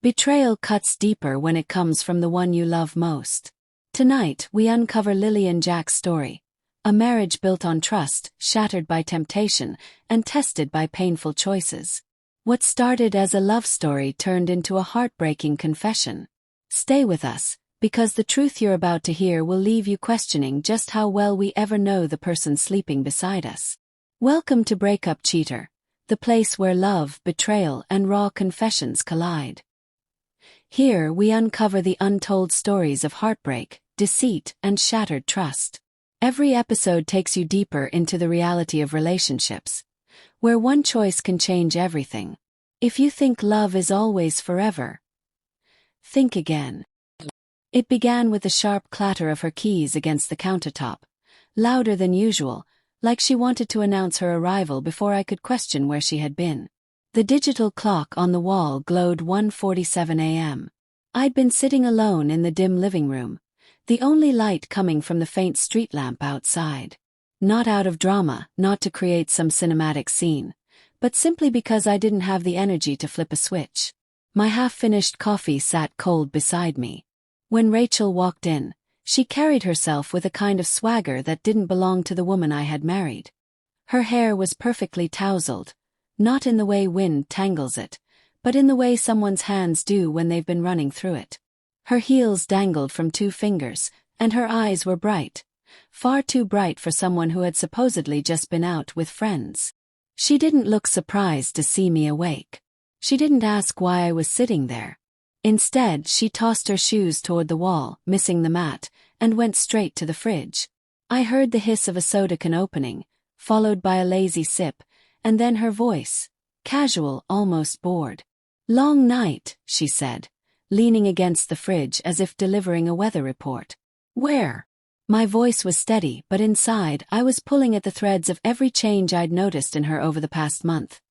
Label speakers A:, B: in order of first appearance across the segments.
A: Betrayal cuts deeper when it comes from the one you love most. Tonight, we uncover Lily and Jack's story. A marriage built on trust, shattered by temptation, and tested by painful choices. What started as a love story turned into a heartbreaking confession. Stay with us, because the truth you're about to hear will leave you questioning just how well we ever know the person sleeping beside us. Welcome to Breakup Cheater, the place where love, betrayal, and raw confessions collide. Here we uncover the untold stories of heartbreak, deceit, and shattered trust. Every episode takes you deeper into the reality of relationships, where one choice can change everything. If you think love is always forever, think again. It began with the sharp clatter of her keys against the countertop, louder than usual, like she wanted to announce her arrival before I could question where she had been. The digital clock on the wall glowed 1:47 a.m. I'd been sitting alone in the dim living room, the only light coming from the faint street lamp outside. Not out of drama, not to create some cinematic scene, but simply because I didn't have the energy to flip a switch. My half-finished coffee sat cold beside me. When Rachel walked in, she carried herself with a kind of swagger that didn't belong to the woman I had married. Her hair was perfectly tousled, not in the way wind tangles it, but in the way someone's hands do when they've been running through it. Her heels dangled from 2 fingers, and her eyes were bright, far too bright for someone who had supposedly just been out with friends. She didn't look surprised to see me awake. She didn't ask why I was sitting there. Instead, she tossed her shoes toward the wall, missing the mat, and went straight to the fridge. I heard the hiss of a soda can opening, followed by a lazy sip, and then her voice, casual, almost bored. "Long night," she said, leaning against the fridge as if delivering a weather report. "Where?" My voice was steady, but inside, I was pulling at the threads of every change I'd noticed in her over the past month.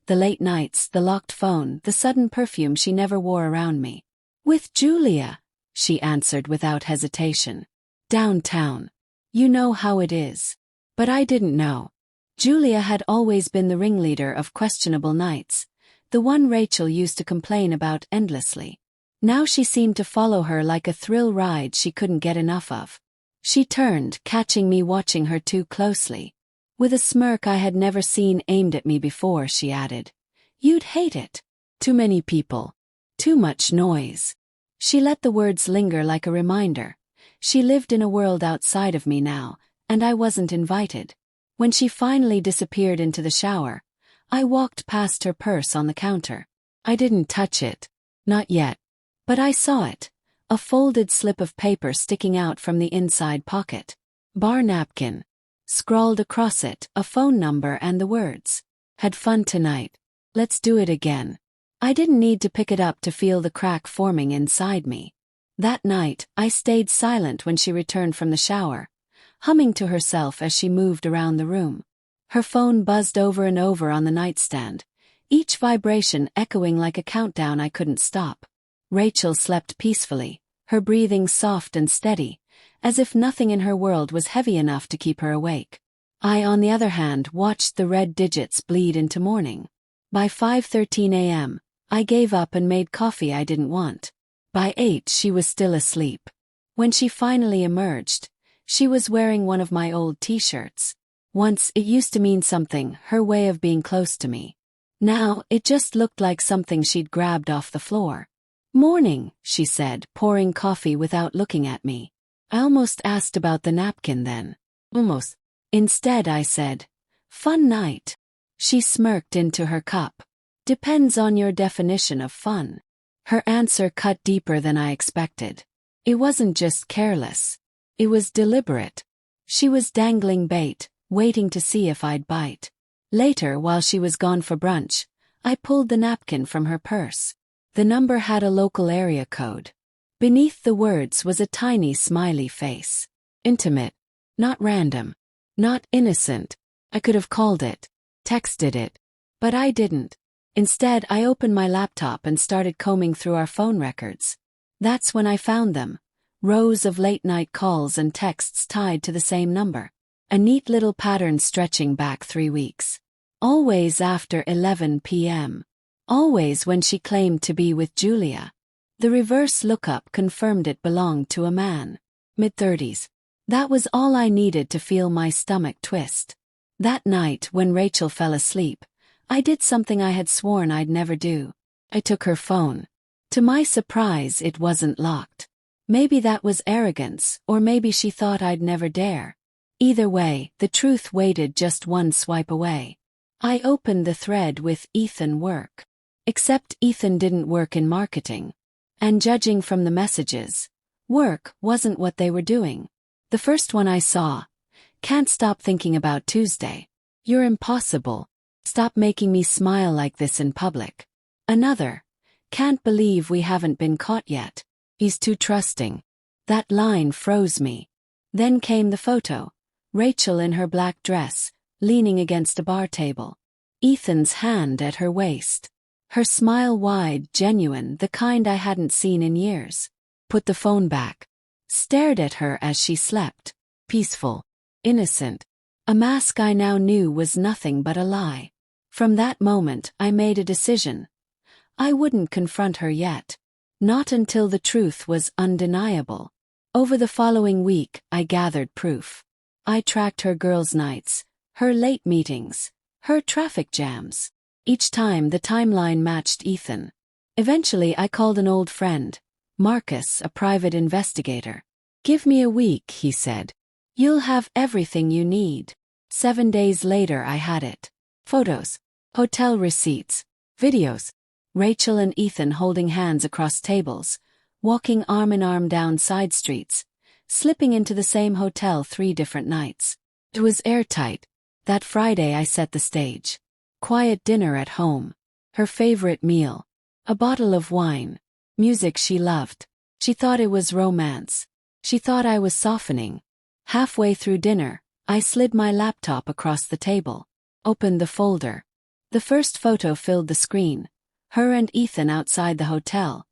A: The late nights, the locked phone, the sudden perfume she never wore around me. "With Julia," she answered without hesitation. "Downtown. You know how it is." But I didn't know. Julia had always been the ringleader of questionable nights, the one Rachel used to complain about endlessly. Now she seemed to follow her like a thrill ride she couldn't get enough of. She turned, catching me watching her too closely. With a smirk I had never seen aimed at me before, she added, "You'd hate it. Too many people. Too much noise." She let the words linger like a reminder. She lived in a world outside of me now, and I wasn't invited. When she finally disappeared into the shower, I walked past her purse on the counter. I didn't touch it. Not yet. But I saw it. A folded slip of paper sticking out from the inside pocket. Bar napkin. Scrawled across it, a phone number and the words, "Had fun tonight. Let's do it again." I didn't need to pick it up to feel the crack forming inside me. That night, I stayed silent when she returned from the shower, humming to herself as she moved around the room. Her phone buzzed over and over on the nightstand, each vibration echoing like a countdown I couldn't stop. Rachel slept peacefully, her breathing soft and steady, as if nothing in her world was heavy enough to keep her awake. I, on the other hand, watched the red digits bleed into morning. By 5:13 a.m., I gave up and made coffee I didn't want. By 8 she was still asleep. When she finally emerged, she was wearing one of my old t-shirts. Once it used to mean something, her way of being close to me. Now it just looked like something she'd grabbed off the floor. "Morning," she said, pouring coffee without looking at me. I almost asked about the napkin then. Almost. Instead I said, "Fun night." She smirked into her cup. "Depends on your definition of fun." Her answer cut deeper than I expected. It wasn't just careless. It was deliberate. She was dangling bait, waiting to see if I'd bite. Later, while she was gone for brunch, I pulled the napkin from her purse. The number had a local area code. Beneath the words was a tiny smiley face. Intimate. Not random. Not innocent. I could have called it. Texted it. But I didn't. Instead, I opened my laptop and started combing through our phone records. That's when I found them. Rows of late-night calls and texts tied to the same number. A neat little pattern stretching back 3 weeks. Always after 11 p.m. Always when she claimed to be with Julia. The reverse lookup confirmed it belonged to a man. Mid-30s. That was all I needed to feel my stomach twist. That night, when Rachel fell asleep, I did something I had sworn I'd never do. I took her phone. To my surprise, it wasn't locked. Maybe that was arrogance, or maybe she thought I'd never dare. Either way, the truth waited just one swipe away. I opened the thread with Ethan work. Except Ethan didn't work in marketing. And judging from the messages, work wasn't what they were doing. The first one I saw: "Can't stop thinking about Tuesday. You're impossible. Stop making me smile like this in public." Another: "Can't believe we haven't been caught yet. He's too trusting." That line froze me. Then came the photo. Rachel in her black dress, leaning against a bar table. Ethan's hand at her waist. Her smile wide, genuine, the kind I hadn't seen in years. Put the phone back. Stared at her as she slept. Peaceful. Innocent. A mask I now knew was nothing but a lie. From that moment, I made a decision. I wouldn't confront her yet. Not until the truth was undeniable. Over the following week, I gathered proof. I tracked her girls' nights, her late meetings, her traffic jams. Each time the timeline matched Ethan. Eventually I called an old friend, Marcus, a private investigator. "Give me a week," he said. "You'll have everything you need." 7 days later I had it. Photos, hotel receipts, videos. Rachel and Ethan holding hands across tables, walking arm in arm down side streets, slipping into the same hotel 3 different nights. It was airtight. That Friday I set the stage. Quiet dinner at home. Her favorite meal. A bottle of wine. Music she loved. She thought it was romance. She thought I was softening. Halfway through dinner, I slid my laptop across the table. Opened the folder. The first photo filled the screen. Her and Ethan outside the hotel.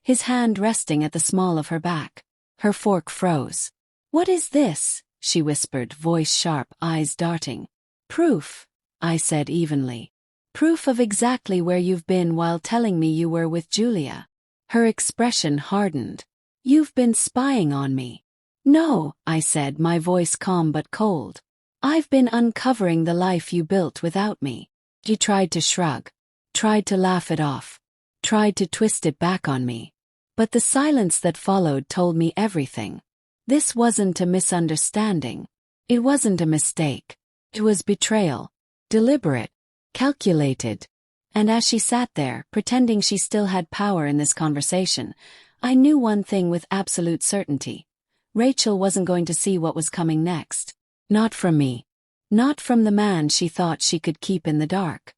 A: His hand resting at the small of her back. Her fork froze. "What is this?" she whispered, voice sharp, eyes darting. "Proof," I said evenly. "Proof of exactly where you've been while telling me you were with Julia." Her expression hardened. "You've been spying on me." "No," I said, my voice calm but cold. "I've been uncovering the life you built without me." She tried to shrug. Tried to laugh it off. Tried to twist it back on me. But the silence that followed told me everything. This wasn't a misunderstanding. It wasn't a mistake. It was betrayal. Deliberate. Calculated. And as she sat there, pretending she still had power in this conversation, I knew one thing with absolute certainty. Rachel wasn't going to see what was coming next. Not from me. Not from the man she thought she could keep in the dark.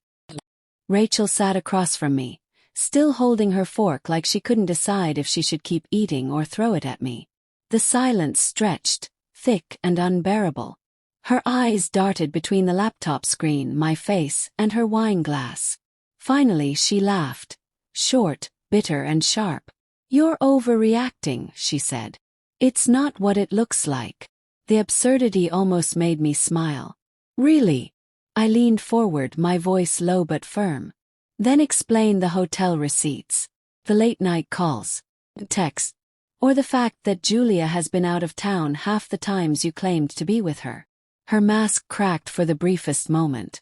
A: Rachel sat across from me, still holding her fork like she couldn't decide if she should keep eating or throw it at me. The silence stretched, thick and unbearable. Her eyes darted between the laptop screen, my face, and her wine glass. Finally she laughed. Short, bitter and sharp. "You're overreacting," she said. "It's not what it looks like." The absurdity almost made me smile. "Really?" I leaned forward, my voice low but firm. "Then explain the hotel receipts, the late-night calls, texts, or the fact that Julia has been out of town half the times you claimed to be with her." Her mask cracked for the briefest moment.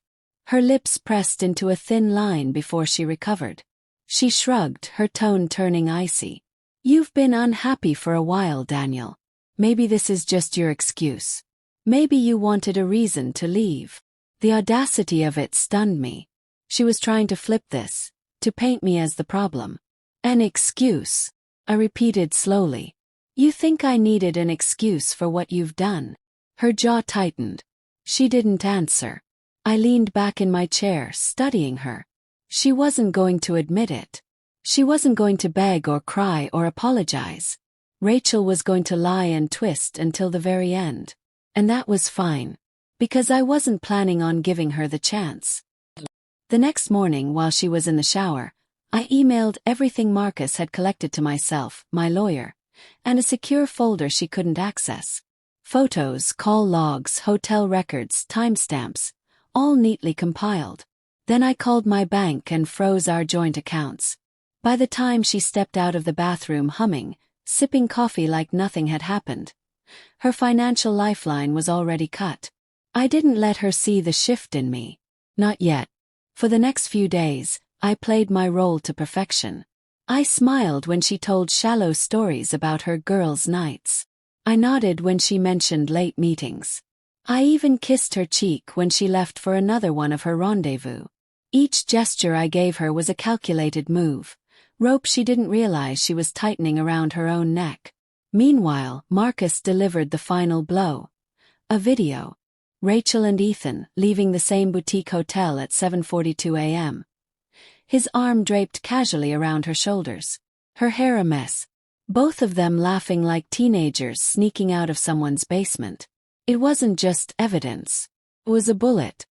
A: Her lips pressed into a thin line before she recovered. She shrugged, her tone turning icy. "You've been unhappy for a while, Daniel. Maybe this is just your excuse. Maybe you wanted a reason to leave." The audacity of it stunned me. She was trying to flip this, to paint me as the problem. "An excuse," I repeated slowly. "You think I needed an excuse for what you've done?" Her jaw tightened. She didn't answer. I leaned back in my chair, studying her. She wasn't going to admit it. She wasn't going to beg or cry or apologize. Rachel was going to lie and twist until the very end. And that was fine. Because I wasn't planning on giving her the chance. The next morning, while she was in the shower, I emailed everything Marcus had collected to myself, my lawyer, and a secure folder she couldn't access. Photos, call logs, hotel records, timestamps, all neatly compiled. Then I called my bank and froze our joint accounts. By the time she stepped out of the bathroom humming, sipping coffee like nothing had happened, her financial lifeline was already cut. I didn't let her see the shift in me. Not yet. For the next few days, I played my role to perfection. I smiled when she told shallow stories about her girls' nights. I nodded when she mentioned late meetings. I even kissed her cheek when she left for another one of her rendezvous. Each gesture I gave her was a calculated move, rope she didn't realize she was tightening around her own neck. Meanwhile, Marcus delivered the final blow. A video. Rachel and Ethan leaving the same boutique hotel at 7:42 a.m. His arm draped casually around her shoulders. Her hair a mess. Both of them laughing like teenagers sneaking out of someone's basement. It wasn't just evidence. It was a bullet.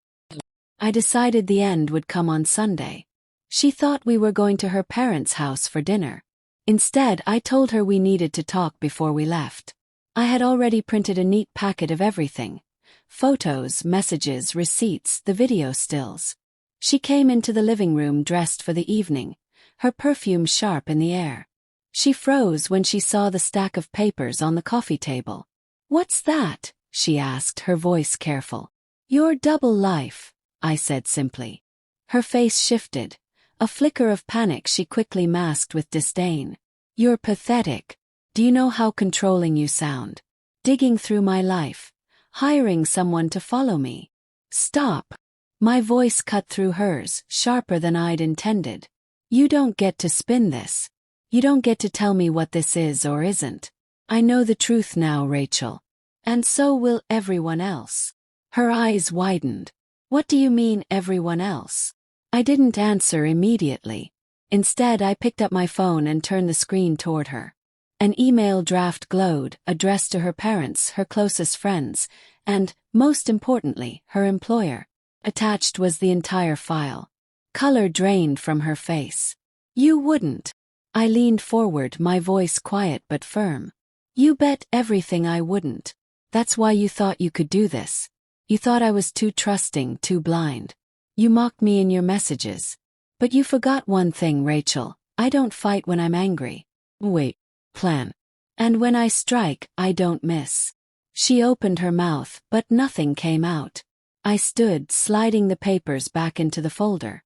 A: I decided the end would come on Sunday. She thought we were going to her parents' house for dinner. Instead, I told her we needed to talk before we left. I had already printed a neat packet of everything. Photos, messages, receipts, the video stills. She came into the living room dressed for the evening, her perfume sharp in the air. She froze when she saw the stack of papers on the coffee table. "What's that?" she asked, her voice careful. "Your double life," I said simply. Her face shifted. A flicker of panic she quickly masked with disdain. "You're pathetic. Do you know how controlling you sound? Digging through my life. Hiring someone to follow me. Stop." My voice cut through hers, sharper than I'd intended. "You don't get to spin this. You don't get to tell me what this is or isn't. I know the truth now, Rachel. And so will everyone else." Her eyes widened. "What do you mean, everyone else?" I didn't answer immediately. Instead, I picked up my phone and turned the screen toward her. An email draft glowed, addressed to her parents, her closest friends, and, most importantly, her employer. Attached was the entire file. Color drained from her face. "You wouldn't." I leaned forward, my voice quiet but firm. "You bet everything I wouldn't. That's why you thought you could do this. You thought I was too trusting, too blind. You mocked me in your messages. But you forgot one thing, Rachel. I don't fight when I'm angry. Wait. Plan. And when I strike, I don't miss." She opened her mouth, but nothing came out. I stood, sliding the papers back into the folder.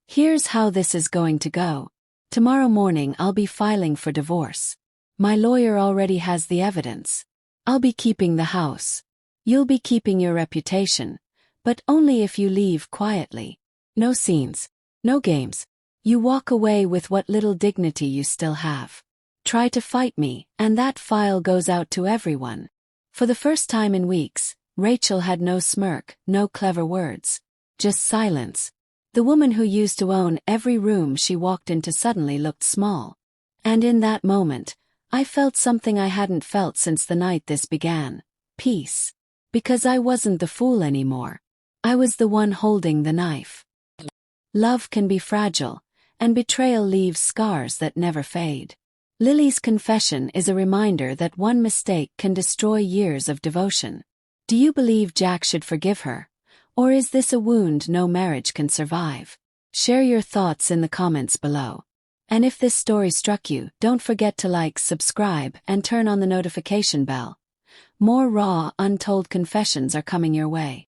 A: "Here's how this is going to go. Tomorrow morning I'll be filing for divorce. My lawyer already has the evidence. I'll be keeping the house. You'll be keeping your reputation, but only if you leave quietly. No scenes. No games. You walk away with what little dignity you still have. Try to fight me, and that file goes out to everyone." For the first time in weeks, Rachel had no smirk, no clever words. Just silence. The woman who used to own every room she walked into suddenly looked small. And in that moment, I felt something I hadn't felt since the night this began. Peace. Because I wasn't the fool anymore. I was the one holding the knife. Love can be fragile, and betrayal leaves scars that never fade. Lily's confession is a reminder that one mistake can destroy years of devotion. Do you believe Jack should forgive her? Or is this a wound no marriage can survive? Share your thoughts in the comments below. And if this story struck you, don't forget to like, subscribe, and turn on the notification bell. More raw, untold confessions are coming your way.